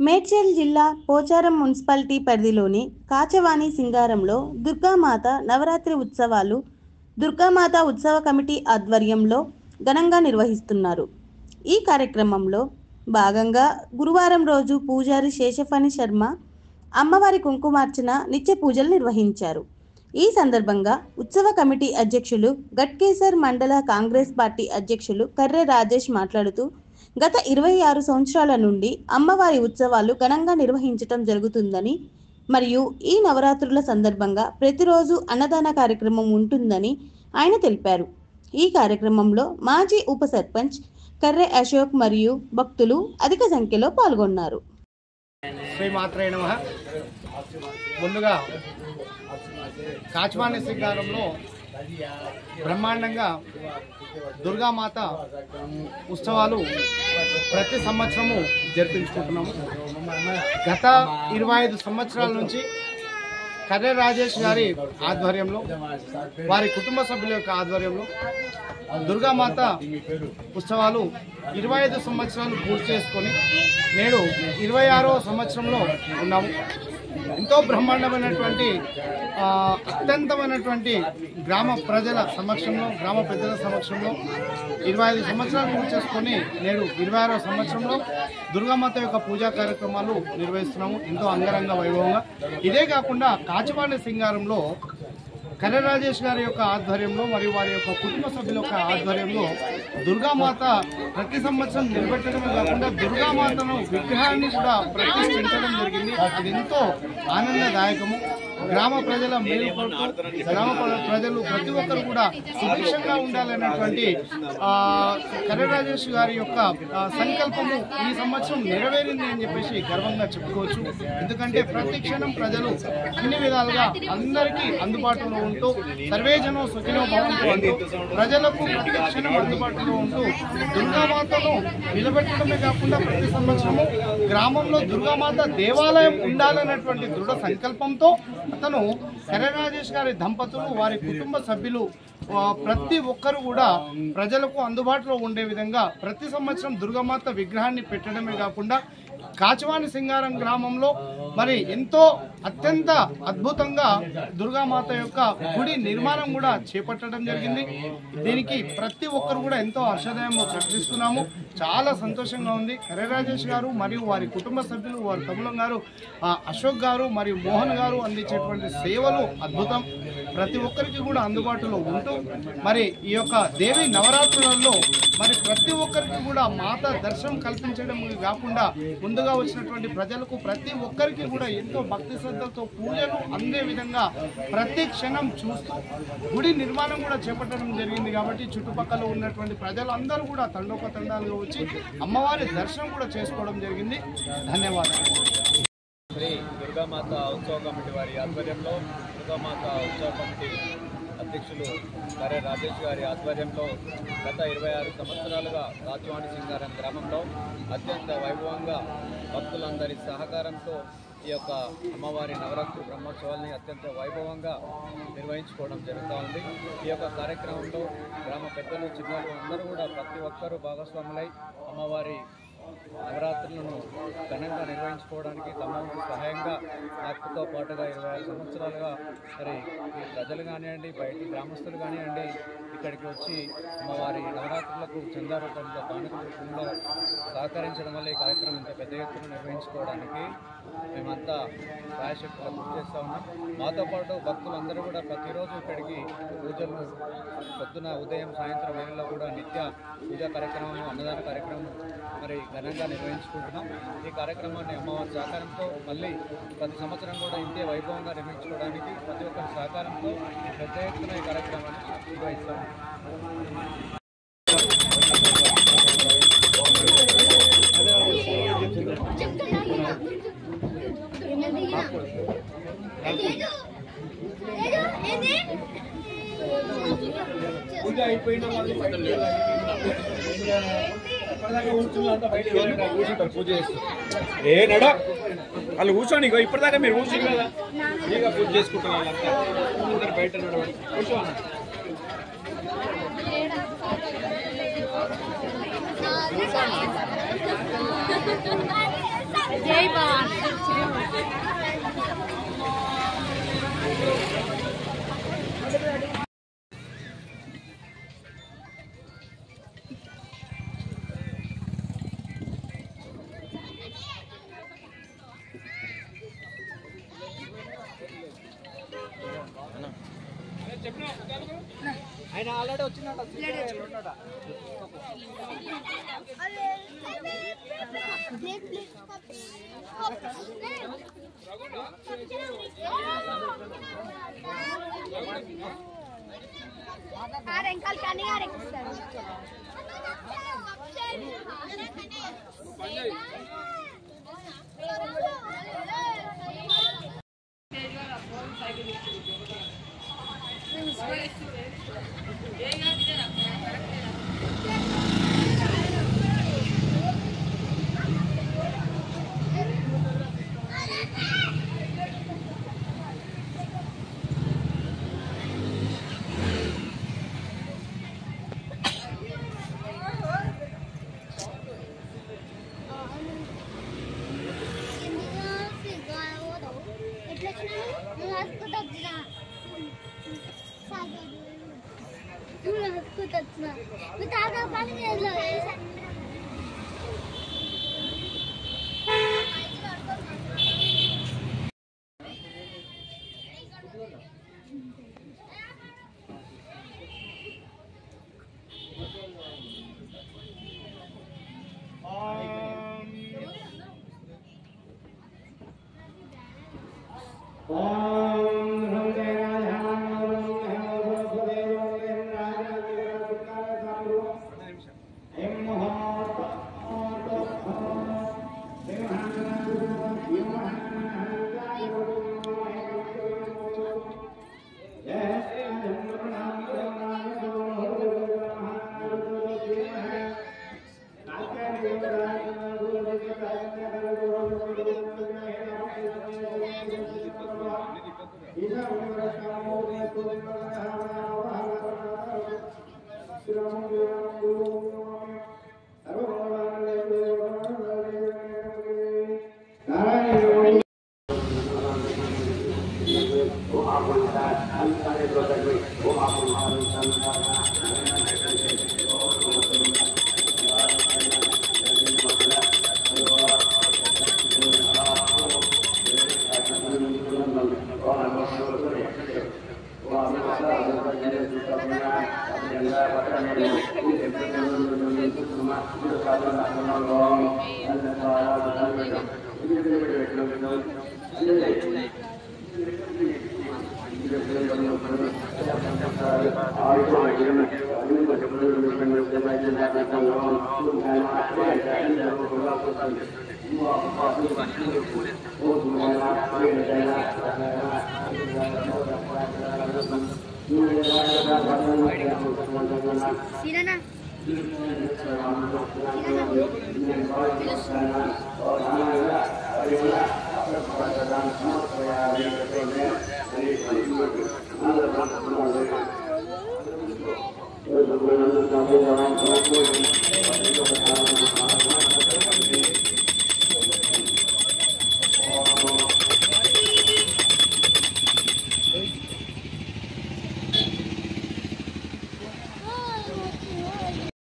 మేడ్చల్ జిల్లా పోచారం మున్సిపాలిటీ పరిధిలోని కాచవాణి సింగారంలో దుర్గామాత నవరాత్రి ఉత్సవాలు దుర్గామాత ఉత్సవ కమిటీ ఆధ్వర్యంలో ఘనంగా నిర్వహిస్తున్నారు. ఈ కార్యక్రమంలో భాగంగా గురువారం రోజు పూజారి శేషఫణి శర్మ అమ్మవారి కుంకుమార్చన నిత్య పూజలు నిర్వహించారు. ఈ సందర్భంగా ఉత్సవ కమిటీ అధ్యక్షులు గట్కేసర్ మండల కాంగ్రెస్ పార్టీ అధ్యక్షులు కర్రె రాజేష్ మాట్లాడుతూ, గత 26 సంవత్సరాల నుండి అమ్మవారి ఉత్సవాలు ఘనంగా నిర్వహించడం జరుగుతుందని మరియు ఈ నవరాత్రుల సందర్భంగా ప్రతిరోజు అన్నదాన కార్యక్రమం ఉంటుందని ఆయన తెలిపారు. ఈ కార్యక్రమంలో మాజీ ఉప సర్పంచ్ కర్రె అశోక్ మరియు భక్తులు అధిక సంఖ్యలో పాల్గొన్నారు. శ్రీమాత్రే నమః. ముందుగా కాచవాణి సింగారంలో బ్రహ్మాండంగా దుర్గామాత ఉత్సవాలు ప్రతి సంవత్సరము జరిపించుకుంటున్నాము. గత 25 సంవత్సరాల నుంచి కర్రె రాజేష్ గారి ఆధ్వర్యంలో, వారి కుటుంబ సభ్యుల యొక్క ఆధ్వర్యంలో దుర్గామాత ఉత్సవాలు 25 సంవత్సరాలు పూర్తి చేసుకొని నేడు 26వ సంవత్సరంలో ఉన్నాము. ఎంతో బ్రహ్మాండమైనటువంటి అత్యంతమైనటువంటి గ్రామ ప్రజల సమక్షంలో, గ్రామ పెద్దల సమక్షంలో 25 సంవత్సరాలు పూర్తి చేసుకొని నేడు 26వ సంవత్సరంలో దుర్గామాత యొక్క పూజా కార్యక్రమాలు నిర్వహిస్తున్నాము ఎంతో అంగరంగ వైభవంగా. ఇదే కాకుండా కాచవాణి సింగారంలో కర్రె రాజేష్ గారి యొక్క ఆధ్వర్యంలో మరియు వారి యొక్క కుటుంబ సభ్యుల యొక్క ఆధ్వర్యంలో దుర్గామాత ప్రతి సంవత్సరం నిలబెట్టడమే కాకుండా దుర్గామాతను విగ్రహాన్ని కూడా ప్రతిష్ఠించడం జరిగింది. అది ఎంతో ఆనందదాయకము. గ్రామ ప్రజల మేలు కొరకు గ్రామ ప్రజలు ప్రతి ఒక్కరు కూడా సుభిక్షంగా ఉండాలనేటువంటి కర్రె రాజేష్ గారి యొక్క సంకల్పము ఈ సంవత్సరం నెరవేరింది అని చెప్పేసి గర్వంగా చెప్పుకోవచ్చు. ఎందుకంటే ప్రతి క్షణం ప్రజలు అన్ని విధాలుగా అందరికీ అందుబాటులో ఉంటూ సర్వేజనో సుఖినో భవంతు అంటూ ప్రజలకు ప్రతి క్షణం అందుబాటులో ఉంటూ దుర్గామాతను నిలబెట్టడమే కాకుండా ప్రతి సంవత్సరము గ్రామంలో దుర్గామాత దేవాలయం ఉండాలనేటువంటి దృఢ సంకల్పంతో అతను కర్రె రాజేష్ గారి దంపతులు, వారి కుటుంబ సభ్యులు ప్రతి ఒక్కరు కూడా ప్రజలకు అందుబాటులో ఉండే విధంగా ప్రతి సంవత్సరం దుర్గామాత విగ్రహాన్ని పెట్టడమే కాకుండా కాచవాణి సింగారం గ్రామంలో మరి ఎంతో అత్యంత అద్భుతంగా దుర్గామాత యొక్క గుడి నిర్మాణం కూడా చేపట్టడం జరిగింది. దీనికి ప్రతి ఒక్కరు కూడా ఎంతో హర్షదయం ప్రకటిస్తున్నాము. చాలా సంతోషంగా ఉంది. కర్రె రాజేష్ గారు మరియు వారి కుటుంబ సభ్యులు, వారి తమ్ములం గారు అశోక్ గారు మరియు మోహన్ గారు అందించేటువంటి సేవలు అద్భుతం. ప్రతి ఒక్కరికి కూడా అందుబాటులో ఉంటూ మరి ఈ యొక్క దేవి నవరాత్రులలో మరి ప్రతి ఒక్కరికి కూడా మాత దర్శనం కల్పించడం కాకుండా ముందుగా వచ్చినటువంటి ప్రజలకు ప్రతి ఒక్కరికి కూడా ఎంతో భక్తి శ్రద్ధలతో పూజలు అందే విధంగా ప్రతి క్షణం చూస్తూ గుడి నిర్మాణం కూడా చేపట్టడం జరిగింది. కాబట్టి చుట్టుపక్కల ఉన్నటువంటి ప్రజలు అందరూ కూడా తండోపతండాలుగా వచ్చి అమ్మవారి దర్శనం కూడా చేసుకోవడం జరిగింది. ధన్యవాదాలు. శ్రీ దుర్గామాత ఉత్సవ కమిటీ వారి ఆధ్వర్యంలో దుర్గామాత ఉత్సవ కమిటీ అధ్యక్షులు కర్రె రాజేష్ గారి ఆధ్వర్యంలో గత 26 సంవత్సరాలుగా కాచవాణి సింగారం గ్రామంలో అత్యంత వైభవంగా భక్తులందరి సహకారంతో ఈ యొక్క అమ్మవారి నవరాత్రి బ్రహ్మోత్సవాల్ని అత్యంత వైభవంగా నిర్వహించుకోవడం జరుగుతూ ఉంది. ఈ యొక్క కార్యక్రమంలో గ్రామ పెద్దలు, చిన్నలు అందరూ కూడా ప్రతి ఒక్కరూ భాగస్వాములై అమ్మవారి నవరాత్రులను ఘనంగా నిర్వహించుకోవడానికి తమ సహాయంగా నాకుతో పాటుగా 26 సంవత్సరాలుగా మరి ఈ ప్రజలు కానివ్వండి, బయటి గ్రామస్తులు కానివ్వండి ఇక్కడికి వచ్చి అమ్మవారి నవరాత్రులకు చందా రూపంలో, కానుక రూపంలో సహకరించడం వల్ల ఈ కార్యక్రమం ఇంత పెద్ద ఎత్తున నిర్వహించుకోవడానికి మేమంతా సాయశక్తులు కృషి చేస్తూ ఉన్నాం. మాతో పాటు భక్తులందరూ కూడా ప్రతిరోజు ఇక్కడికి పూజలు పొద్దున, ఉదయం, సాయంత్రం వేళల్లో కూడా నిత్య పూజా కార్యక్రమం, అన్నదాన కార్యక్రమం మరి ఘనంగా నిర్వహించుకుంటున్నాం. ఈ కార్యక్రమాన్ని అమ్మవారి సహకారంతో మళ్ళీ ప్రతి సంవత్సరం కూడా ఇంతే వైభవంగా నిర్వహించుకోవడానికి ప్రతి ఒక్కరి సహకారంతో పెద్ద ఎత్తున ఈ కార్యక్రమాన్ని నిర్వహిస్తాం. పూజ అయిపోయిన వాళ్ళు కూర్చుంటారు, పూజ చేస్తారు. ఏ నడ వాళ్ళు కూర్చోండి. ఇప్పటిదాకా మీరు కూర్చోండి కదా, ఫ్రీగా పూజ చేసుకుంటారు. వాళ్ళంతా అందరు బయట నడవండి, కూర్చోండి. Thank you. జై భవాన్. ఆయన ఆల్రెడీ వచ్చిందంట. ఎంకాల్ కానీ Sirana